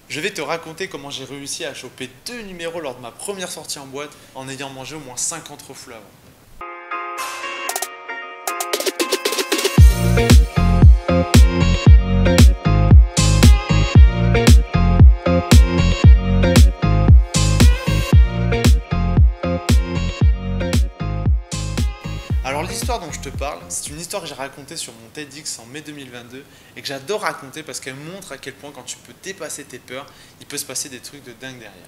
Je vais te raconter comment j'ai réussi à choper 2 numéros lors de ma première sortie en boîte en ayant mangé au moins 50 refoules avant. Alors l'histoire dont je te parle, c'est une histoire que j'ai racontée sur mon TEDx en mai 2022 et que j'adore raconter parce qu'elle montre à quel point quand tu peux dépasser tes peurs, il peut se passer des trucs de dingue derrière.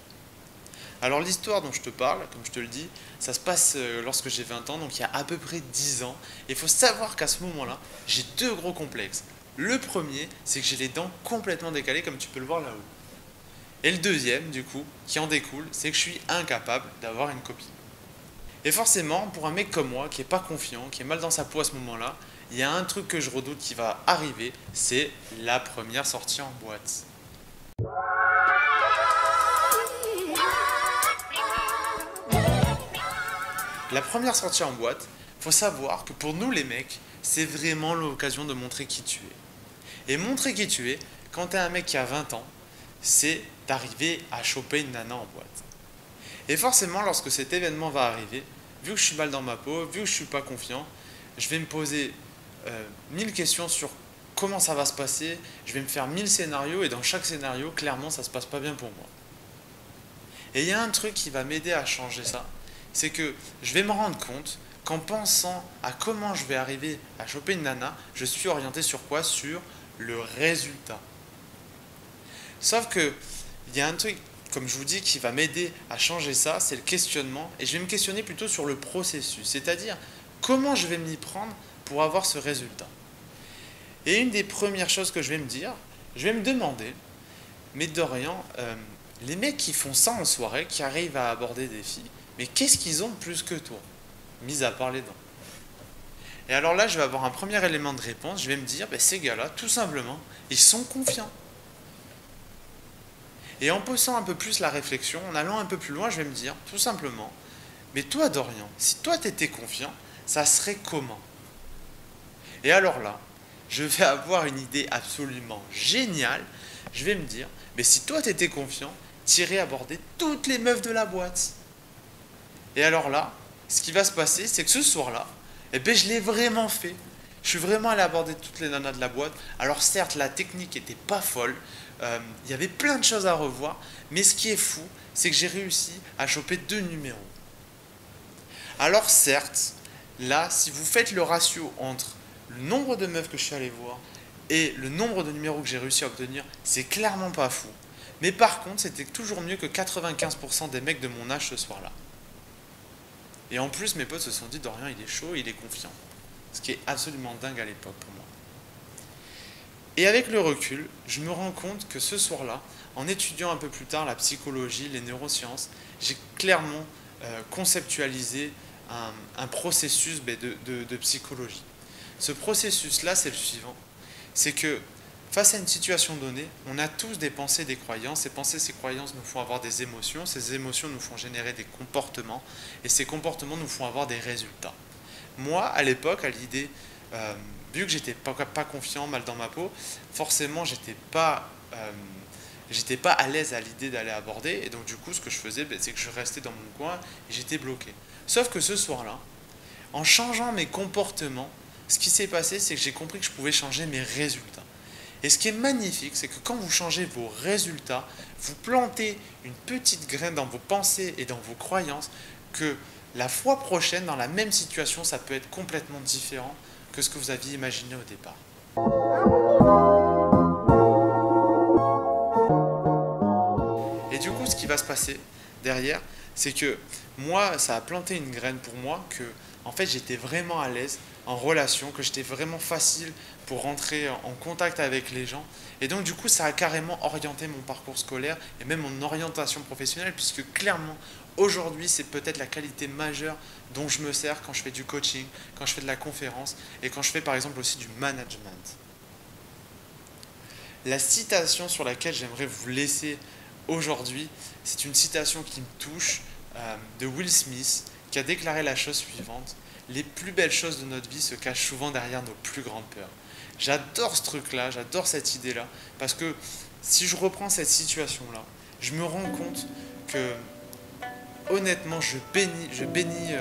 Alors l'histoire dont je te parle, comme je te le dis, ça se passe lorsque j'ai 20 ans, donc il y a à peu près 10 ans. Et il faut savoir qu'à ce moment-là, j'ai deux gros complexes. Le premier, c'est que j'ai les dents complètement décalées comme tu peux le voir là-haut. Et le deuxième, du coup, qui en découle, c'est que je suis incapable d'avoir une copine. Et forcément, pour un mec comme moi, qui est pas confiant, qui est mal dans sa peau à ce moment-là, il y a un truc que je redoute qui va arriver, c'est la première sortie en boîte. La première sortie en boîte, faut savoir que pour nous les mecs, c'est vraiment l'occasion de montrer qui tu es. Et montrer qui tu es, quand tu es un mec qui a 20 ans, c'est d'arriver à choper une nana en boîte. Et forcément, lorsque cet événement va arriver, vu que je suis mal dans ma peau, vu que je suis pas confiant, je vais me poser 1000 questions sur comment ça va se passer, je vais me faire 1000 scénarios et dans chaque scénario, clairement, ça se passe pas bien pour moi. Et il y a un truc qui va m'aider à changer ça, c'est que je vais me rendre compte qu'en pensant à comment je vais arriver à choper une nana, je suis orienté sur quoi? Sur le résultat. Sauf que il y a un truc, comme je vous dis, qui va m'aider à changer ça, c'est le questionnement. Et je vais me questionner plutôt sur le processus, c'est-à-dire comment je vais m'y prendre pour avoir ce résultat. Et une des premières choses que je vais me dire, je vais me demander, mais Dorian, les mecs qui font ça en soirée, qui arrivent à aborder des filles, mais qu'est-ce qu'ils ont de plus que toi, mis à part les dents? Et alors là, je vais avoir un premier élément de réponse, je vais me dire, ben, ces gars-là, tout simplement, ils sont confiants. Et en poussant un peu plus la réflexion, en allant un peu plus loin, je vais me dire, tout simplement, mais toi Dorian, si toi t'étais confiant, ça serait comment? Et alors là, je vais avoir une idée absolument géniale, je vais me dire, mais si toi t'étais confiant, t'irais aborder toutes les meufs de la boîte. Et alors là, ce qui va se passer, c'est que ce soir-là, eh ben, je l'ai vraiment fait. Je suis vraiment allé aborder toutes les nanas de la boîte. Alors certes, la technique n'était pas folle. Il y avait plein de choses à revoir. Mais ce qui est fou, c'est que j'ai réussi à choper 2 numéros. Alors certes, là, si vous faites le ratio entre le nombre de meufs que je suis allé voir et le nombre de numéros que j'ai réussi à obtenir, c'est clairement pas fou. Mais par contre, c'était toujours mieux que 95% des mecs de mon âge ce soir-là. Et en plus, mes potes se sont dit, Dorian, il est chaud, il est confiant. Ce qui est absolument dingue à l'époque pour moi. Et avec le recul, je me rends compte que ce soir-là, en étudiant un peu plus tard la psychologie, les neurosciences, j'ai clairement conceptualisé un processus de psychologie. Ce processus-là, c'est le suivant. C'est que face à une situation donnée, on a tous des pensées, des croyances. Ces pensées, ces croyances nous font avoir des émotions. Ces émotions nous font générer des comportements. Et ces comportements nous font avoir des résultats. Moi, à l'époque, à l'idée, vu que j'étais pas confiant, mal dans ma peau, forcément, j'étais pas à l'aise à l'idée d'aller aborder. Et donc, du coup, ce que je faisais, c'est que je restais dans mon coin et j'étais bloqué. Sauf que ce soir-là, en changeant mes comportements, ce qui s'est passé, c'est que j'ai compris que je pouvais changer mes résultats. Et ce qui est magnifique, c'est que quand vous changez vos résultats, vous plantez une petite graine dans vos pensées et dans vos croyances que la fois prochaine, dans la même situation, ça peut être complètement différent que ce que vous aviez imaginé au départ. Et du coup, ce qui va se passer derrière, c'est que moi, ça a planté une graine pour moi que, en fait, j'étais vraiment à l'aise en relation, que j'étais vraiment facile pour rentrer en contact avec les gens. Et donc, du coup, ça a carrément orienté mon parcours scolaire et même mon orientation professionnelle, puisque clairement, aujourd'hui, c'est peut-être la qualité majeure dont je me sers quand je fais du coaching, quand je fais de la conférence et quand je fais par exemple aussi du management. La citation sur laquelle j'aimerais vous laisser aujourd'hui, c'est une citation qui me touche de Will Smith qui a déclaré la chose suivante: les plus belles choses de notre vie se cachent souvent derrière nos plus grandes peurs. J'adore ce truc-là, j'adore cette idée-là, parce que si je reprends cette situation-là, je me rends compte que honnêtement, je bénis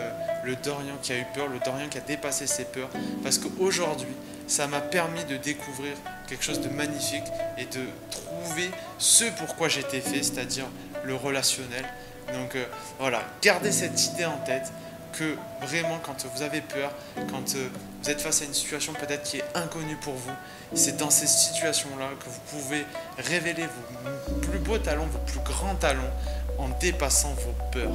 le Dorian qui a eu peur, le Dorian qui a dépassé ses peurs, parce qu'aujourd'hui, ça m'a permis de découvrir quelque chose de magnifique et de trouver ce pourquoi j'étais fait, c'est-à-dire le relationnel. Donc voilà, gardez cette idée en tête que vraiment quand vous avez peur, quand vous êtes face à une situation peut-être qui est inconnue pour vous, c'est dans ces situations-là que vous pouvez révéler vos plus beaux talents, vos plus grands talents en dépassant vos peurs.